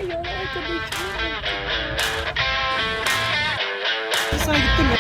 yol arkadaşım. Sen gittin mi?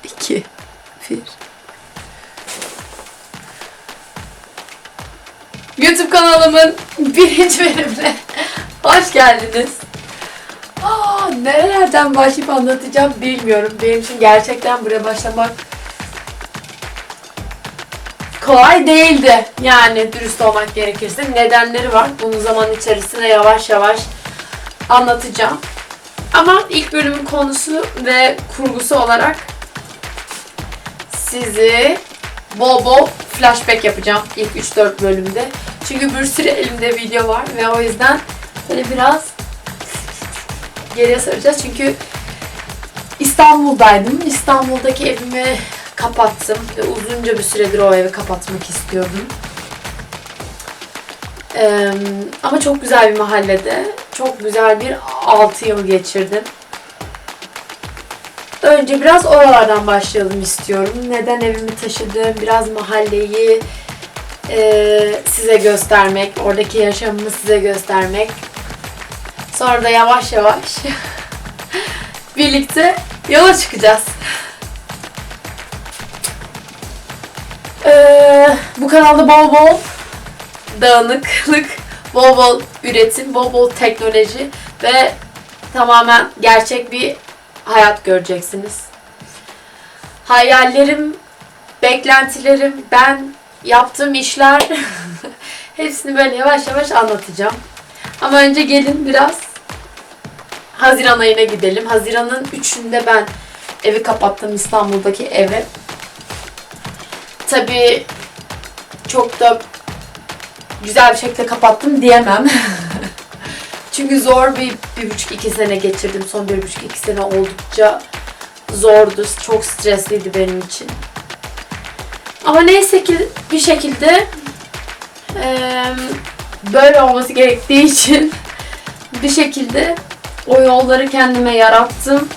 İki, bir. YouTube kanalımın birinci bölümüne hoş geldiniz. Nerelerden başlayıp anlatacağım bilmiyorum. Benim için gerçekten buraya başlamak kolay değildi. Yani dürüst olmak gerekirse nedenleri var. Bunu zaman içerisinde yavaş yavaş anlatacağım. Ama ilk bölümün konusu ve kurgusu olarak sizi bol bol flashback yapacağım ilk 3-4 bölümde. Çünkü bir sürü elimde video var ve o yüzden böyle biraz geriye saracağız. Çünkü İstanbul'daydım. İstanbul'daki evimi kapattım ve uzunca bir süredir o evi kapatmak istiyordum. Ama çok güzel bir mahallede, çok güzel bir 6 yıl geçirdim. Önce biraz oralardan başlayalım istiyorum. Neden evimi taşıdım, biraz mahalleyi size göstermek, oradaki yaşamımı size göstermek. Sonra da yavaş yavaş birlikte yola çıkacağız. Bu kanalda bol bol dağınıklık, bol bol üretim, bol bol teknoloji ve tamamen gerçek bir hayat göreceksiniz. Hayallerim, beklentilerim, ben yaptığım işler hepsini böyle yavaş yavaş anlatacağım. Ama önce gelin biraz Haziran ayına gidelim. Haziran'ın 3'ünde ben evi kapattım, İstanbul'daki evi. Tabii çok da güzel bir şekilde kapattım diyemem. Çünkü zor bir 1,5-2 sene geçirdim. Son 1,5-2 sene oldukça zordu. Çok stresliydi benim için. Ama neyse ki bir şekilde böyle olması gerektiği için bir şekilde o yolları kendime yarattım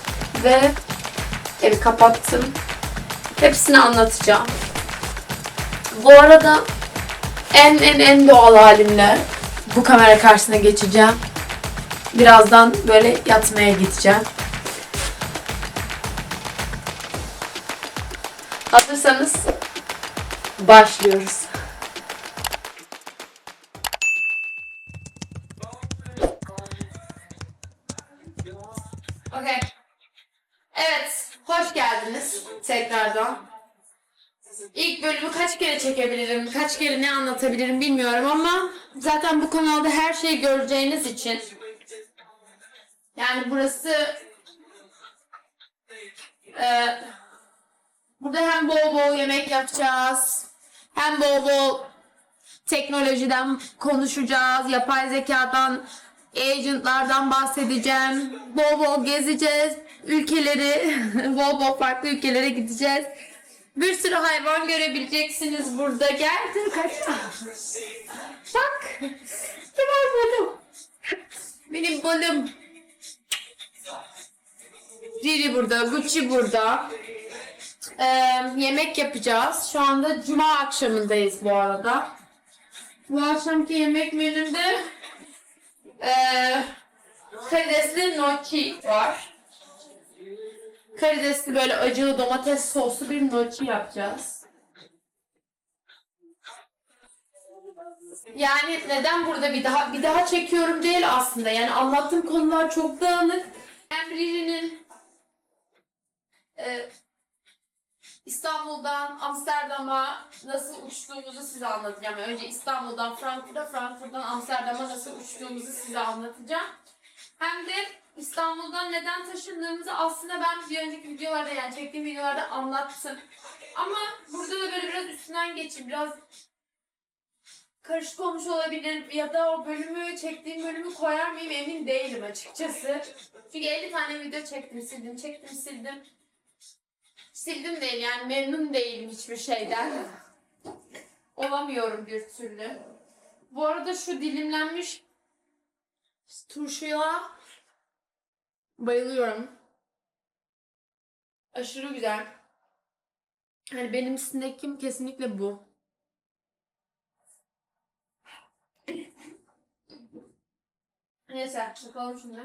ve evi kapattım. Hepsini anlatacağım. Bu arada en doğal halimle bu kamera karşısına geçeceğim. Birazdan böyle yatmaya gideceğim. Hazırsanız başlıyoruz. Okay. Evet, hoş geldiniz tekrardan. İlk bölümü kaç kere çekebilirim, kaç kere ne anlatabilirim bilmiyorum ama zaten bu kanalda her şeyi göreceğiniz için yani burası burada hem bol bol yemek yapacağız, hem bol bol teknolojiden konuşacağız, yapay zekadan agentlardan bahsedeceğim. Bol bol gezeceğiz. Ülkeleri, bol bol farklı ülkelere gideceğiz. Bir sürü hayvan görebileceksiniz burada. Geldim kaçma. Bak. Kim balım? Benim balım. Riri burada, Gucci burada. Yemek yapacağız. Şu anda cuma akşamındayız bu arada. Bu akşamki yemek menümde karidesli gnocchi var. Karidesli böyle acılı domates soslu bir gnocchi yapacağız. Yani neden burada bir daha çekiyorum değil aslında. Yani anlattığım konular çok dağınık. Riri'nin İstanbul'dan Amsterdam'a nasıl uçtuğumuzu size anlatacağım. Önce İstanbul'dan Frankfurt'a, Frankfurt'tan Amsterdam'a nasıl uçtuğumuzu size anlatacağım. Hem de İstanbul'dan neden taşındığımızı aslında ben bir önceki videolarda, yani çektiğim videolarda anlattım. Ama burada da böyle biraz üstünden geçeyim. Biraz karışık olmuş olabilir ya da o çektiğim bölümü koyar mıyım emin değilim açıkçası. Çünkü 50 tane video çektim, sildim. Sildim değil, yani memnun değilim hiçbir şeyden. Olamıyorum bir türlü. Bu arada şu dilimlenmiş turşuya bayılıyorum. Aşırı güzel. Hani benim snackim kesinlikle bu. Neyse, bakalım şimdi.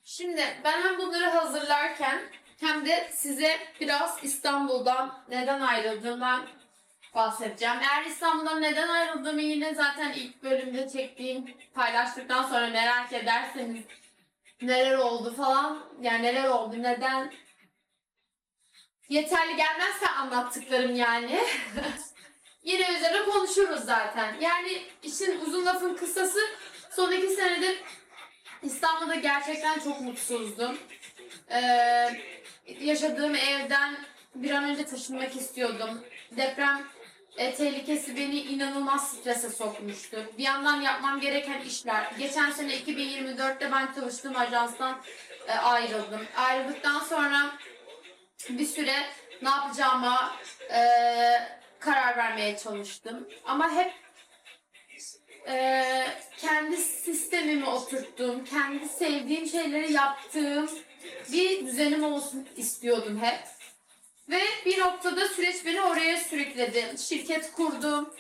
Şimdi ben hem bunları hazırlarken hem de size biraz İstanbul'dan neden ayrıldığımdan bahsedeceğim. Eğer İstanbul'dan neden ayrıldığımı yine zaten ilk bölümde paylaştıktan sonra merak ederseniz neler oldu falan, yani neler oldu, neden yeterli gelmezse anlattıklarım yani. Yine üzerine konuşuruz zaten. Yani işin uzun lafın kısası, son 2 senedir İstanbul'da gerçekten çok mutsuzdum. Yaşadığım evden bir an önce taşınmak istiyordum. Deprem tehlikesi beni inanılmaz strese sokmuştu. Bir yandan yapmam gereken işler. Geçen sene 2024'te ben çalıştığım ajanstan ayrıldım. Ayrıldıktan sonra bir süre ne yapacağıma karar vermeye çalıştım. Ama hep kendi sistemimi oturttuğum, kendi sevdiğim şeyleri yaptığım bir düzenim olsun istiyordum hep. Ve bir noktada süreç beni oraya sürükledi. Şirket kurdum.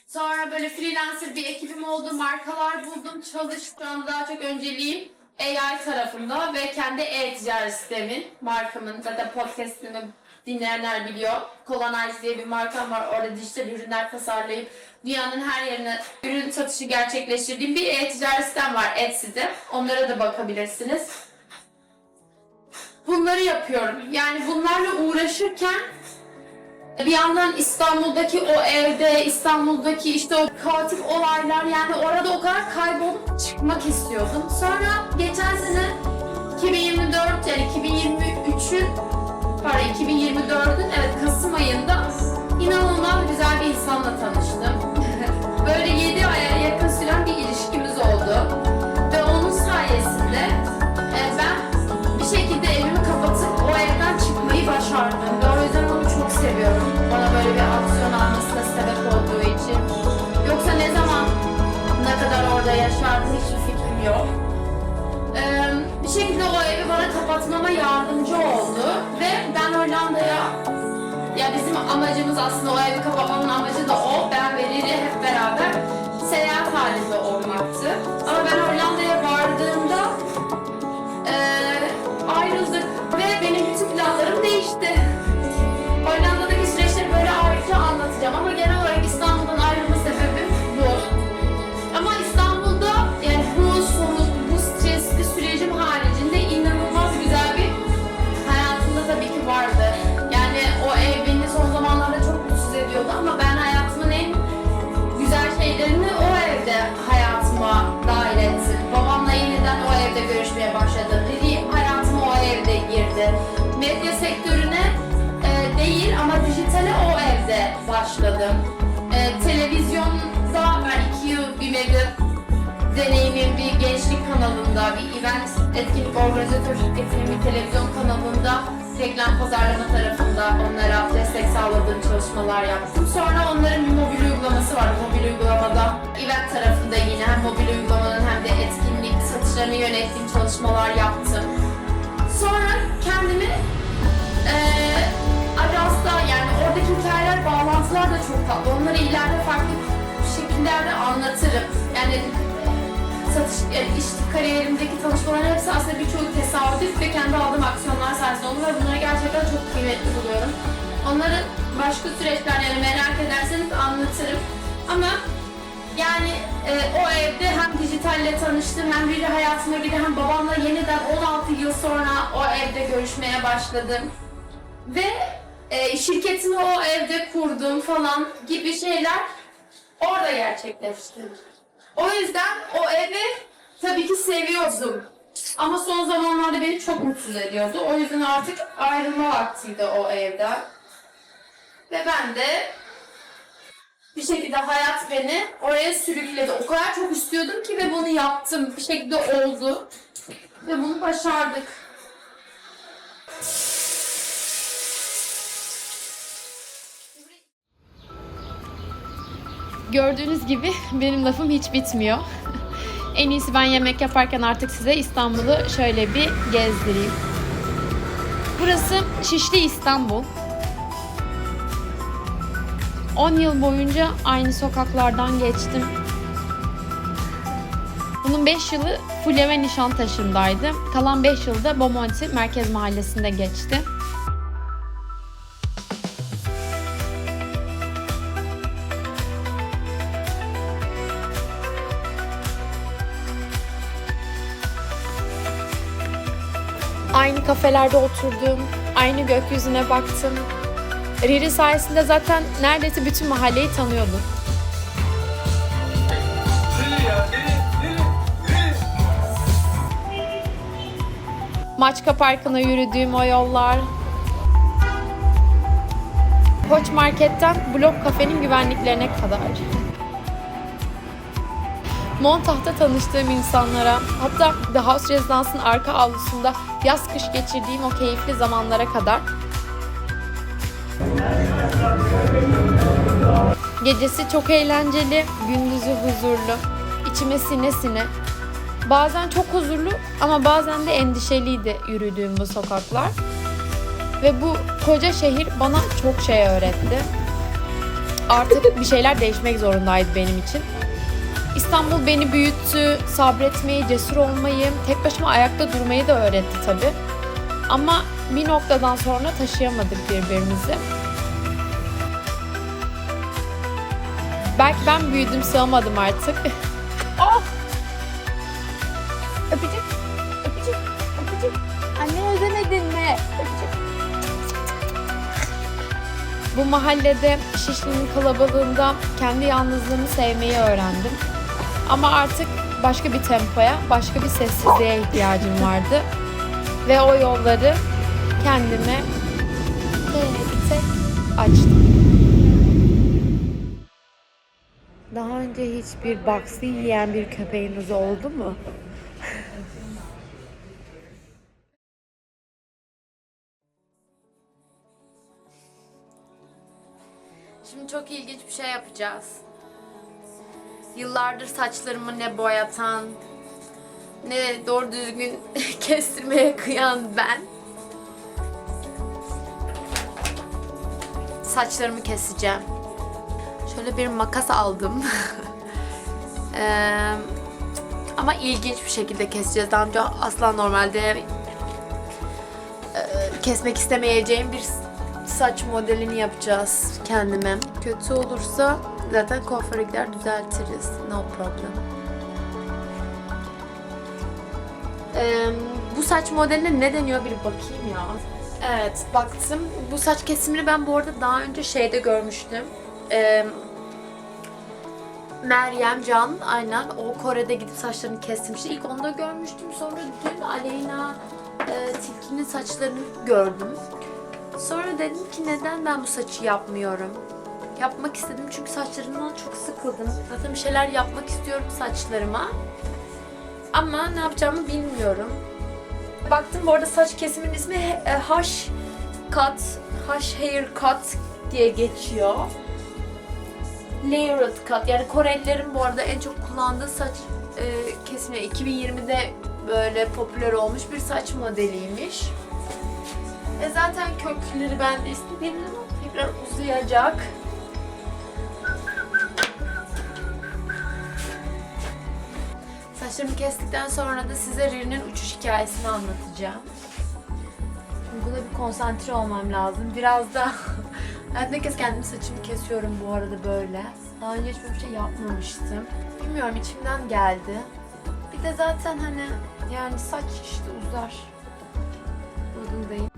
Sonra böyle freelancer bir ekibim oldu, markalar buldum, çalıştım. Daha çok önceliğim AI tarafında ve kendi e-ticaret sistemin, markamın, zaten podcast'ını dinleyenler biliyor. Colonize diye bir markam var. Orada dijital ürünler tasarlayıp dünyanın her yerine ürün satışı gerçekleştirdiğim bir e-ticaret sistem var, Etsy'de. Onlara da bakabilirsiniz. Bunları yapıyorum. Yani bunlarla uğraşırken bir yandan İstanbul'daki o evde, İstanbul'daki işte o kaotik olaylar, yani orada o kadar kaybolup çıkmak istiyordum. Sonra geçen sene 2024, yani 2024'ün Kasım ayında inanılmaz güzel bir insanla tanıştım. Böyle 7 aya yakın süren bir ilişkimiz oldu. Ve onun sayesinde ben bir şekilde evimi kapatıp o evden çıkmayı başardım. Ve o yüzden onu çok seviyorum. Bana böyle bir aksiyon almasına sebep olduğu için. Yoksa ne zaman, ne kadar orada yaşardım hiçbir fikrim yok. Bir şekilde o evi bana kapatmama yardımcı oldu. Ve ben Hollanda'ya, ya bizim amacımız aslında o evi kapatmamın amacı da o. Ben ve Riri hep beraber seyahat halinde olmaktı. Ama ben Hollanda'ya vardığımda ayrıldık ve benim bütün planlarım değişti. Hollanda'daki süreçleri böyle ayrıca anlatacağım ama genel olarak İstanbul'dan ayrılma sebebim bu. Ama İstanbul'da yani bu stresli sürecim haricinde inanılmaz güzel bir hayatımda tabii ki vardı. Yani o ev beni son zamanlarda çok mutsuz ediyordu ama ben hayatımın en güzel şeylerini o evde hayatıma dahil ettim. Babamla yeniden o evde görüşmeye başladım. Riri hayatıma o evde girdi. Medya sektörüne değil ama dijitale o evde başladım. Televizyonda ben 2 yıl bir medya deneyimim bir gençlik kanalında, bir event etkinlik organizatör şirketinin bir televizyon kanalında reklam pazarlama tarafında onlara destek sağladığım çalışmalar yaptım. Sonra onların bir mobil uygulaması var. Mobil uygulamada event tarafında yine hem mobil uygulamanın hem de etkinlik satışlarını yönettiğim çalışmalar yaptım. Sonra kendimi ajansda, yani oradaki hikayeler, bağlantılar da çok tatlı. Onları ileride farklı şekillerde anlatırım. Yani satış, iş kariyerimdeki tanışmaların hepsi aslında birçoğu tesadüf ve kendi aldığım aksiyonlar sayesinde oldu ve bunları gerçekten çok kıymetli buluyorum. Onları başka süreçler, yani merak ederseniz anlatırım. Ama yani o evde hem dijitalle tanıştım, hem biri hayatıma girdi, hem babamla yeniden 16 yıl sonra o evde görüşmeye başladım. Ve şirketimi o evde kurdum falan gibi şeyler orada gerçekleşti. O yüzden o evi tabii ki seviyordum. Ama son zamanlarda beni çok mutsuz ediyordu. O yüzden artık ayrılma vaktiydi o evden. Ve ben de bir şekilde hayat beni oraya sürükledi. O kadar çok istiyordum ki ve bunu yaptım. Bir şekilde oldu. Ve bunu başardık. Gördüğünüz gibi benim lafım hiç bitmiyor. En iyisi ben yemek yaparken artık size İstanbul'u şöyle bir gezdireyim. Burası Şişli İstanbul. 10 yıl boyunca aynı sokaklardan geçtim. Bunun 5 yılı Fulya ve Nişantaşı'ndaydı. Kalan 5 yılı da Bomonti Merkez Mahallesi'nde geçti. Aynı kafelerde oturdum, aynı gökyüzüne baktım. Riri sayesinde zaten neredeyse bütün mahalleyi tanıyordum. Maçka Parkı'na yürüdüğüm o yollar. Koç Market'ten Blok Kafe'nin güvenliklerine kadar. Montah'ta tanıştığım insanlara, hatta The House Residence'ın arka avlusunda yaz kış geçirdiğim o keyifli zamanlara kadar. Gecesi çok eğlenceli, gündüzü huzurlu, içime sine sine. Bazen çok huzurlu ama bazen de endişeliydi yürüdüğüm bu sokaklar. Ve bu koca şehir bana çok şey öğretti. Artık bir şeyler değişmek zorundaydı benim için. İstanbul beni büyüttü, sabretmeyi, cesur olmayı, tek başıma ayakta durmayı da öğretti tabii. Ama bir noktadan sonra taşıyamadık birbirimizi. Belki ben büyüdüm, sığamadım artık. Oh! Öpücük, öpücük, öpücük. Anne özlemedin mi? Öpücük. Bu mahallede, Şişli'nin kalabalığında kendi yalnızlığımı sevmeyi öğrendim. Ama artık başka bir tempoya, başka bir sessizliğe ihtiyacım vardı. Ve o yolları kendime tek tek açtım. Daha önce hiçbir baksı yiyen bir köpeğiniz oldu mu? Şimdi çok ilginç bir şey yapacağız. Yıllardır saçlarımı ne boyatan, ne doğru düzgün kestirmeye kıyan ben. Saçlarımı keseceğim. Şöyle bir makas aldım. Ama ilginç bir şekilde keseceğiz. Daha önce asla normalde kesmek istemeyeceğim bir saç modelini yapacağız kendime. Kötü olursa zaten kuaföre gider düzeltiriz. No problem. Bu saç modeline ne deniyor bir bakayım ya. Evet, baktım. Bu saç kesimini ben bu arada daha önce şeyde görmüştüm. Meryem Can, aynen, o Kore'de gidip saçlarını kesmişti. İlk onu da görmüştüm. Sonra dün Aleyna Tilki'nin saçlarını gördüm. Sonra dedim ki neden ben bu saçı yapmıyorum? yapmak istedim çünkü saçlarımdan çok sıkıldım. Zaten bir şeyler yapmak istiyorum saçlarıma. Ama ne yapacağımı bilmiyorum. Baktım bu arada saç kesimin ismi Hush Cut, Hush Hair Cut diye geçiyor. Layered Cut, yani Korelilerin bu arada en çok kullandığı saç kesimi. 2020'de böyle popüler olmuş bir saç modeliymiş. Zaten kökleri ben de istediğimden tekrar uzayacak. Saçlarımı kestikten sonra da size Riri'nin uçuş hikayesini anlatacağım. Şimdi buna bir konsantre olmam lazım. Biraz da hayatımda kez kendim saçımı kesiyorum bu arada böyle. Daha önce hiç böyle bir şey yapmamıştım. Bilmiyorum, içimden geldi. Bir de zaten hani yani saç işte uzar. Modundayım.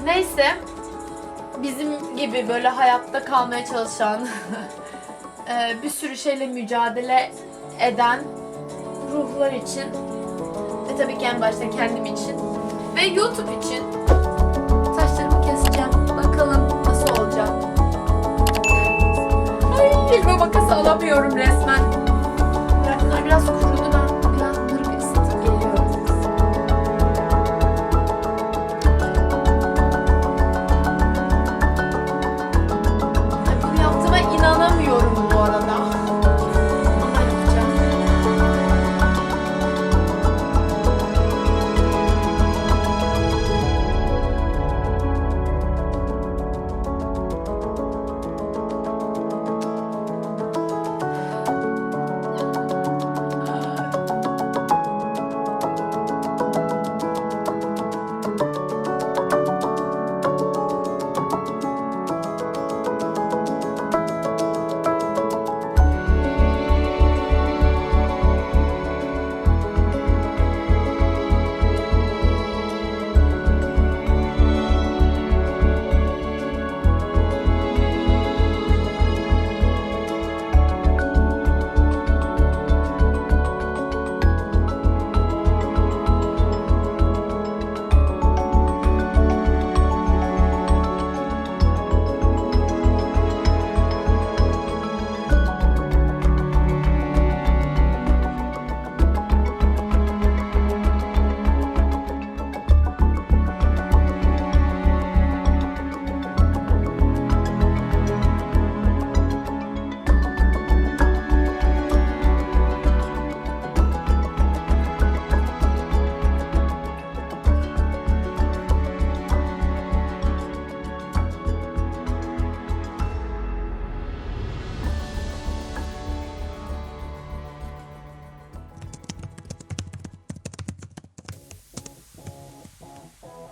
Neyse, bizim gibi böyle hayatta kalmaya çalışan, bir sürü şeyle mücadele eden ruhlar için ve tabii ki en başta kendim için ve YouTube için saçlarımı keseceğim. Bakalım nasıl olacak. Ay, elime makası alamıyorum resmen. Bunlar biraz kurudu, ben biraz bunları bir ısıtıp geliyorum. İnanamıyorum bu arada. Ama yapacağım.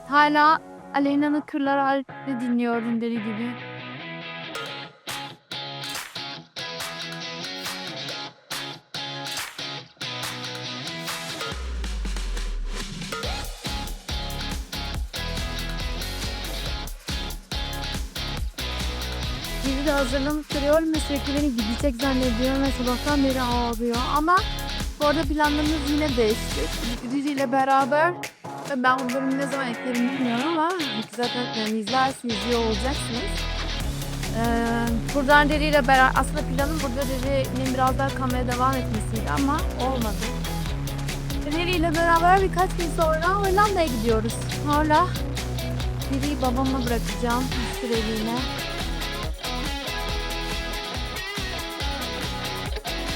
Hala Aleyna'nın Kırlar Alp'te dinliyorum deli gibi. Bizi de hazırlanıp duruyorum ve sürekli beni gidecek zannediyor ve sabahtan beri ağlıyor. Ama bu arada planlarımız yine değişti. Riri ile beraber, ben bu bölümü ne zaman eklerim bilmiyorum ama zaten yani izlersiniz, izliyor olacaksınız. Buradan Riri ile beraber, aslında planım burada Riri'nin biraz daha kameraya devam etmesiydi ama olmadı. Riri ile beraber birkaç gün sonra Hollanda'ya gidiyoruz. Hala Riri'yi babama bırakacağım bir süreliğine.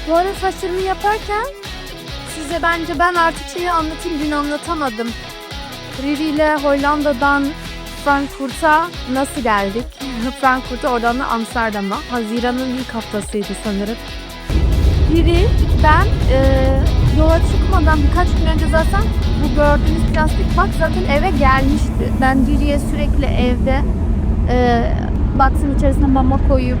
Bu arada saçlarımı yaparken size bence ben artık şeyi anlatayım, dün anlatamadım. Riri ile Hollanda'dan Frankfurt'a nasıl geldik? Frankfurt'a, oradan da Amsterdam'a. Haziran'ın ilk haftasıydı sanırım. Riri, ben yola çıkmadan birkaç gün önce zaten bu gördüğünüz plastik bak zaten eve gelmişti. Ben Riri'ye sürekli evde baksın içerisine mama koyup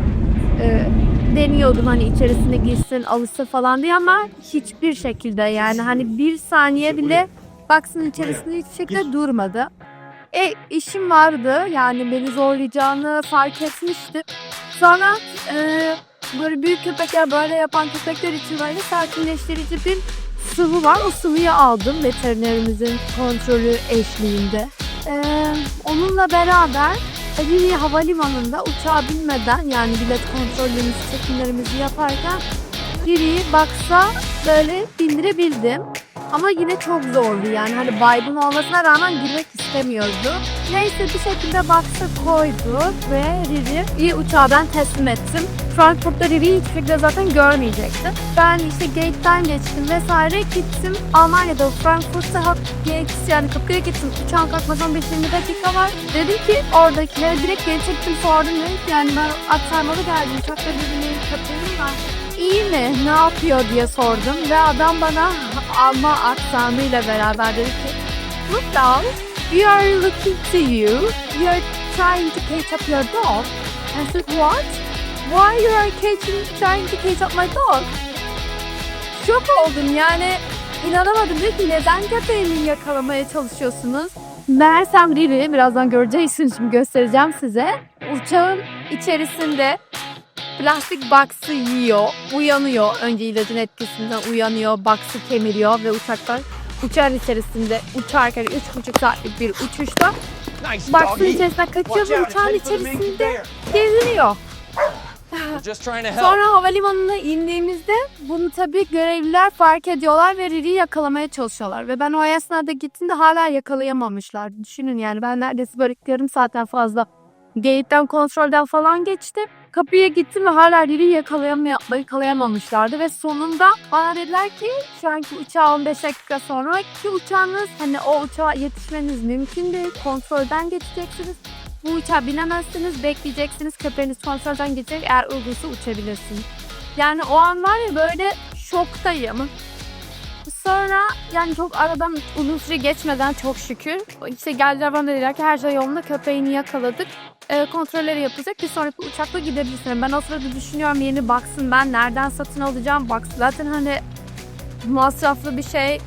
deniyordum hani içerisine girsin, alışsın falan diye ama hiçbir şekilde yani hani bir saniye bile baksın içerisinde hiçbir şekilde durmadı. İşim vardı yani beni zorlayacağını fark etmişti. Sonra böyle büyük köpekler böyle yapan köpekler için böyle sakinleştirici bir sıvı var. O sıvıyı aldım veterinerimizin kontrolü eşliğinde. Onunla beraber Riri havalimanında uçağa binmeden yani bilet kontrollerimizi, çekimlerimizi yaparken Riri'yi Box'a böyle bindirebildim. Ama yine çok zordu yani hani baygın olmasına rağmen girmek istemiyordu. Neyse bir şekilde Box'a koyduk ve Riri'yi uçağa ben teslim ettim. Frankfurt'ta Riri'yi hiçbir şekilde zaten görmeyecektim. Ben işte gate'den geçtim vesaire gittim. Almanya'da Frankfurt'ta gate yani kapıya gittim. Uçağın kalkmasından 5-20 dakika var. Dedim ki oradakilere direkt gelecektim sordum dedim ki yani ben aktarmalı geldim. Uçakta Riri'nin kapıyım var. İyi mi? Ne yapıyor diye sordum ve adam bana Alman aksanıyla beraber dedi ki look down, we are looking to you. We are trying to catch up your dog. I said what? Why you are trying to catch up my dog? Şok oldum yani inanamadım dedi ki neden köpeğimi yakalamaya çalışıyorsunuz? Meğersem Riri birazdan göreceksiniz şimdi göstereceğim size. Uçağın içerisinde plastik box'ı yiyor, uyanıyor. Önce ilacın etkisinden uyanıyor, box'ı kemiriyor ve uçağın içerisinde uçarken 3,5 saatlik bir uçuşta box'ın içerisine kaçıyor ve uçağın içerisinde geziniyor. Sonra havalimanına indiğimizde bunu tabii görevliler fark ediyorlar ve Riri'yi yakalamaya çalışıyorlar. Ve ben o esnada gittiğimde hala yakalayamamışlar. Düşünün yani ben neredeyse böyle yarım saatten fazla gate'den kontrolden falan geçtim. Kapıya gittim ve hala Riri'yi yakalayamamışlardı ve sonunda bana dediler ki şu anki uçağa 15 dakika sonra ki uçağınız hani o uçağa yetişmeniz mümkün değil. Kontrolden geçeceksiniz. Bu uçağa binemezsiniz, bekleyeceksiniz. Köpeğiniz kontrolden geçecek. Eğer uygunsa uçabilirsiniz. Yani o an var ya böyle şoktayım. Sonra yani çok aradan uzun süre geçmeden çok şükür işte geldiler bana dediler ki her şey yolunda köpeğini yakaladık. Kontrolleri yapacak bir sonraki uçakla gidebilirsin. Ben o sırada düşünüyorum yeni Box'ın ben nereden satın alacağım? Box zaten hani masraflı bir şey,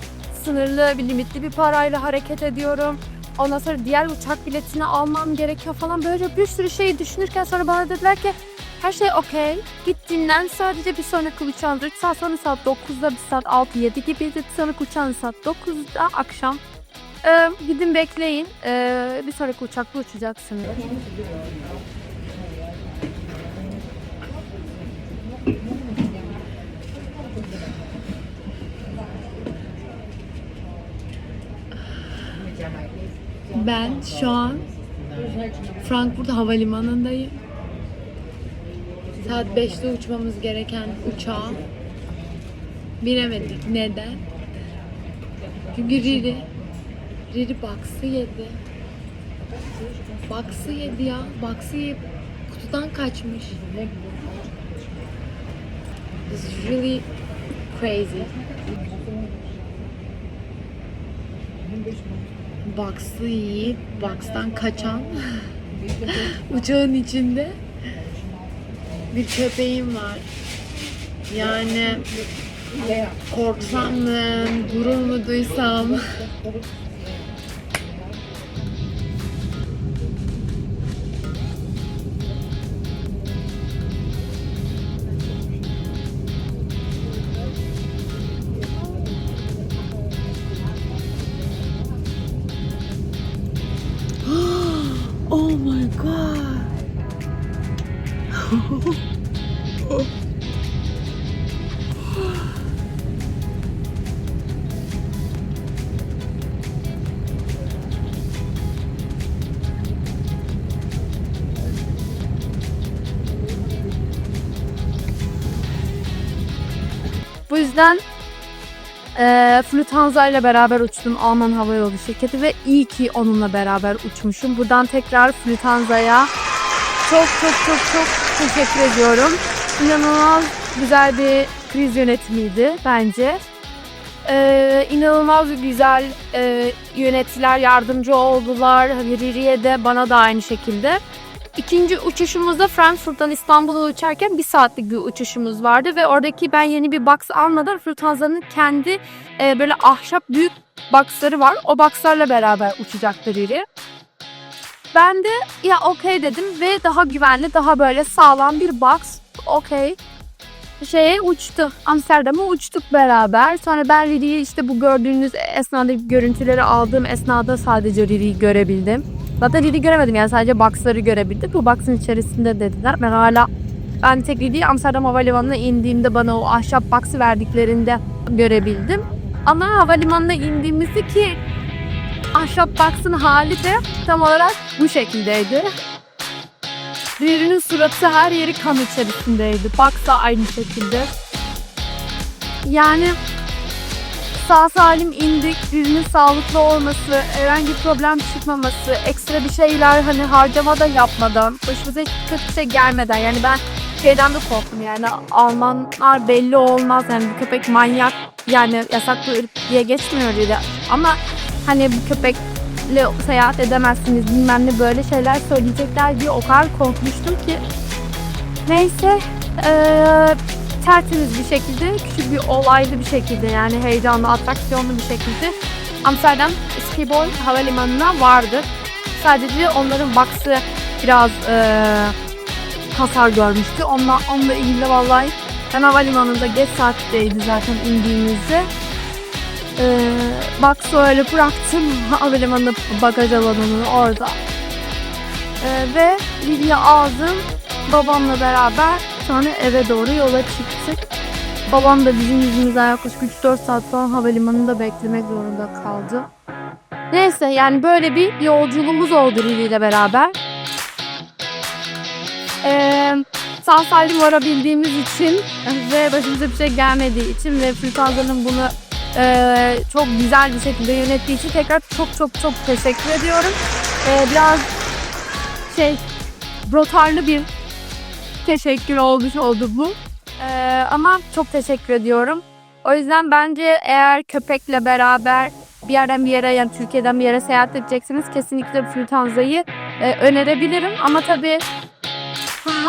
sınırlı bir limitli bir parayla hareket ediyorum. Ondan sonra diğer uçak biletini almam gerekiyor falan böyle bir sürü şeyi düşünürken sonra bana dediler ki her şey okey. Git dinlen sadece bir sonraki uçağınız 3 saat sonra saat 9'da bir saat 6-7 gibiydi. Bir sonraki uçağınız saat 9'da akşam. Gidin bekleyin. Bir sonraki uçakla uçacaksınız. Ben şu an Frankfurt Havalimanı'ndayım. Saat 5'te uçmamız gereken uçağa binemedik. Neden? Çünkü Riri Box'ı yedi. Box'ı yedi ya. Box'ı yiyip kutudan kaçmış. It's really crazy. Box'ı yiyip Box'tan kaçan uçağın içinde bir köpeğim var. Yani korksam mı, gurur mu duysam? Oh my god. Bu yüzden Lufthansa ile beraber uçtum, Alman Havayolu şirketi, ve iyi ki onunla beraber uçmuşum. Buradan tekrar Lufthansa'ya çok teşekkür ediyorum. İnanılmaz güzel bir kriz yönetimiydi bence. İnanılmaz güzel yönettiler, yardımcı oldular. Riri'ye de, bana da aynı şekilde. İkinci uçuşumuzda Frankfurt'tan İstanbul'a uçarken 1 saatlik bir uçuşumuz vardı ve oradaki, ben yeni bir box almadan, Lufthansa'nın kendi böyle ahşap büyük box'ları var. O box'larla beraber uçacaktı Riri. Ben de ya okey dedim ve daha güvenli, daha böyle sağlam bir box, okey, uçtu. Amsterdam'a uçtuk beraber. Sonra ben Riri'yi, işte bu gördüğünüz esnada görüntüleri aldığım esnada sadece Riri'yi görebildim. Zaten Riri'yi göremedim, yani sadece box'ları görebildim. Bu box'ın içerisinde dediler. Ben tek Riri'yi Amsterdam Havalimanı'na indiğimde bana o ahşap box'ı verdiklerinde görebildim. Ama havalimanına indiğimizde ki ahşap box'ın hali de tam olarak bu şekildeydi. Riri'nin suratı, her yeri kan içerisindeydi. Box da aynı şekilde. Yani sağ salim indik. Riri'nin sağlıklı olması, herhangi bir problem çıkmaması, ekstra bir şeyler hani harcama da yapmadan, başımıza hiç kötü bir şey gelmeden. Yani ben şeyden de korktum, yani Almanlar belli olmaz, yani bir köpek manyak, yani yasaklı ırk diye geçmiyor Riri. Ama hani bu köpekle seyahat edemezsiniz, bilmem ne, böyle şeyler söyleyecekler diye o kadar korkmuştum ki. Neyse, tertemiz bir şekilde, küçük bir olaylı bir şekilde, yani heyecanlı, atraksiyonlu bir şekilde Amsterdam Schiphol havalimanına vardı. Sadece onların box'ı biraz hasar görmüştü. Onunla ilgili vallahi ben havalimanında geç saatteydi zaten indiğimizde. Box'ı öyle bıraktım havalimanında, bagaj alanının orada. Ve Riri'yi aldım babamla beraber, sonra eve doğru yola çıktık. Babam da bizim yüzümüzden yaklaşık 3-4 saat falan havalimanında beklemek zorunda kaldı. Neyse, yani böyle bir yolculuğumuz oldu Riri ile beraber. Sağ salim varabildiğimiz için ve başımıza bir şey gelmediği için ve Lufthansa'nın bunu çok güzel bir şekilde yönettiği için tekrar çok teşekkür ediyorum. Biraz brutallı bir teşekkür olmuş oldu bu. Ama çok teşekkür ediyorum. O yüzden bence eğer köpekle beraber bir yerden bir yere, yani Türkiye'den bir yere seyahat edeceksiniz, kesinlikle Lufthansa'yı önerebilirim. Ama tabii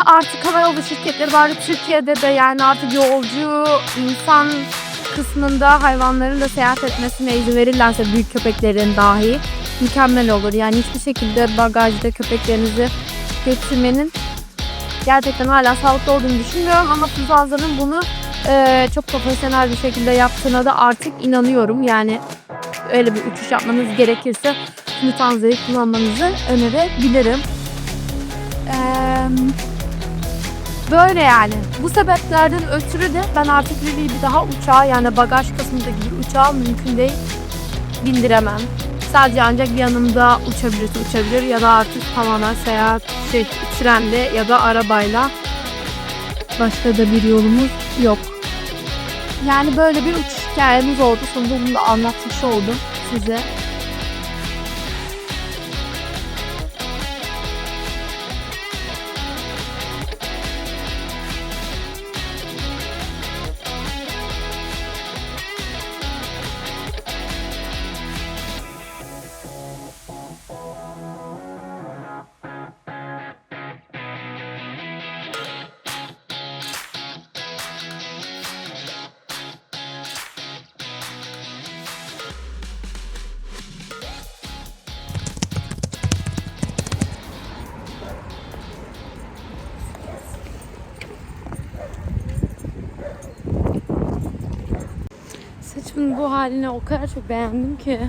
artık havayolu şirketleri var Türkiye'de de, yani artık yolcu, insan kısmında hayvanların da seyahat etmesine izin verirlerse, büyük köpeklerin dahi, mükemmel olur. Yani hiçbir şekilde bagajda köpeklerinizi götürmenin gerçekten hala sağlıklı olduğunu düşünmüyorum, ama Lufthansa'nın bunu çok profesyonel bir şekilde yaptığına da artık inanıyorum. Yani öyle bir uçuş yapmanız gerekirse Lufthansa'yı kullanmanızı önerebilirim. Böyle yani. Bu sebeplerden ötürü de ben artık Riri'yi bir daha uçağa, yani bagaj kısmındaki bir uçağa mümkün değil bindiremem. Sadece ancak yanımda uçabilir ya da artık tamamen seyahat trenle ya da arabayla, başka da bir yolumuz yok. Yani böyle bir uçuş hikayemiz oldu. Sonunda bunu da anlatmış oldum size. Saçımın bu haline o kadar çok beğendim ki.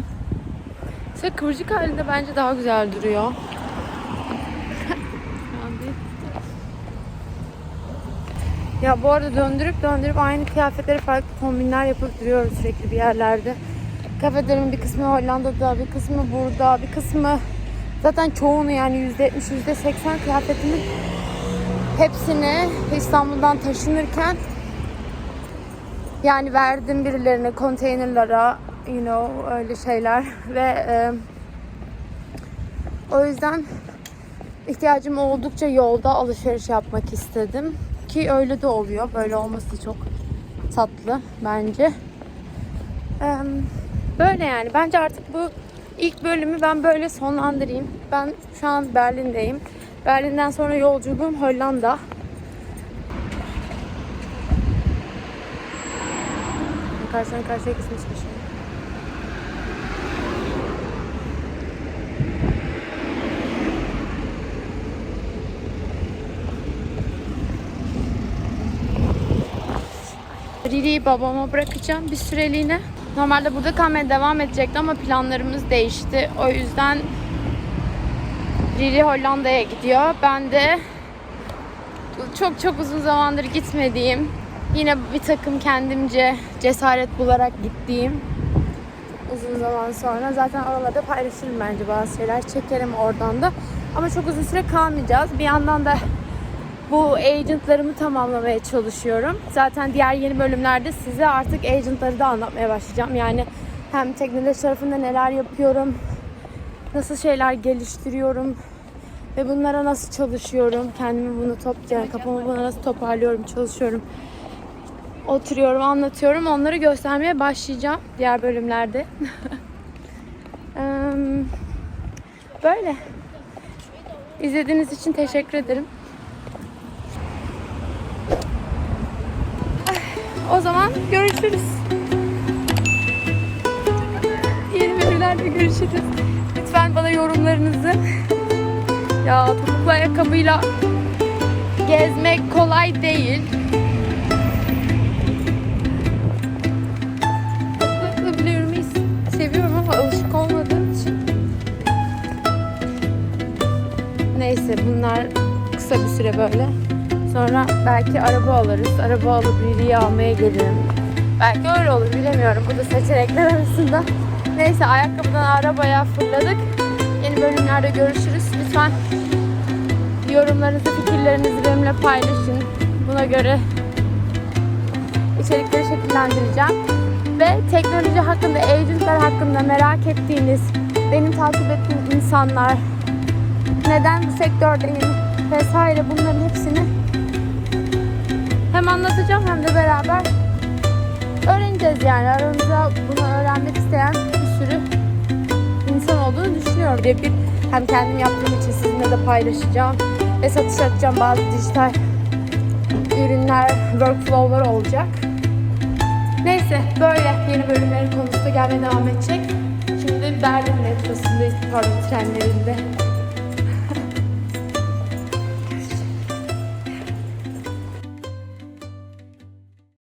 Kıvırcık halinde bence daha güzel duruyor. Ya bu arada döndürüp aynı kıyafetleri farklı kombinler yapıp duruyoruz sürekli bir yerlerde. Kıyafetlerimin bir kısmı Hollanda'da, bir kısmı burada, bir kısmı zaten çoğunu, yani %70, %80 kıyafetimin hepsini İstanbul'dan taşınırken Yani verdim birilerine, konteynerlara, öyle şeyler ve o yüzden ihtiyacım oldukça yolda alışveriş yapmak istedim. Ki öyle de oluyor. Böyle olması çok tatlı bence. Böyle yani. Bence artık bu ilk bölümü ben böyle sonlandırayım. Ben şu an Berlin'deyim. Berlin'den sonra yolculuğum Hollanda. Karşıdan karşıya gitmiş bir şey. Riri'yi babama bırakacağım bir süreliğine. Normalde burada kalmaya devam edecekti ama planlarımız değişti. O yüzden Riri Hollanda'ya gidiyor. Ben de çok uzun zamandır gitmediğim, yine bir takım kendimce cesaret bularak gittiğim uzun zaman sonra zaten oralarda paylaşırım bence, bazı şeyler çekerim oradan da. Ama çok uzun süre kalmayacağız. Bir yandan da bu agentlarımı tamamlamaya çalışıyorum. Zaten diğer yeni bölümlerde size artık agentları da anlatmaya başlayacağım. Yani hem teknoloji tarafında neler yapıyorum, nasıl şeyler geliştiriyorum ve bunlara nasıl çalışıyorum. Kendimi kafamı buna nasıl toparlıyorum, çalışıyorum. Oturuyorum, anlatıyorum. Onları göstermeye başlayacağım diğer bölümlerde. Böyle. İzlediğiniz için teşekkür ederim. O zaman görüşürüz. Yeni bölümlerde görüşürüz. Lütfen bana yorumlarınızı. Ya topuklu ayakkabıyla gezmek kolay değil. Topuklu bile yürümeyi seviyorum ama alışık olmadığım için. Neyse, bunlar kısa bir süre böyle. Sonra belki araba alırız. Araba alıp Riri'yi almaya gelirim. Belki öyle olur, bilemiyorum. Bu da seçenekler arasında. Neyse, ayakkabıdan arabaya fırladık. Yeni bölümlerde görüşürüz. Lütfen yorumlarınızı, fikirlerinizi benimle paylaşın. Buna göre içerikleri şekillendireceğim. Ve teknoloji hakkında, agentler hakkında merak ettiğiniz, benim takip ettiğim insanlar, neden bu sektördeyim vesaire, bunların hepsini hem anlatacağım hem de beraber öğreneceğiz yani. Aranızda bunu öğrenmek isteyen bir sürü insan olduğunu düşünüyorum. Hem kendim yaptığım için sizinle de paylaşacağım ve satış edeceğim bazı dijital ürünler, workflow'lar olacak. Neyse, böyle yeni bölümlerin konusu da gelmeye devam edecek. Şimdi Berlin metrosundayız, pardon, trenlerinde.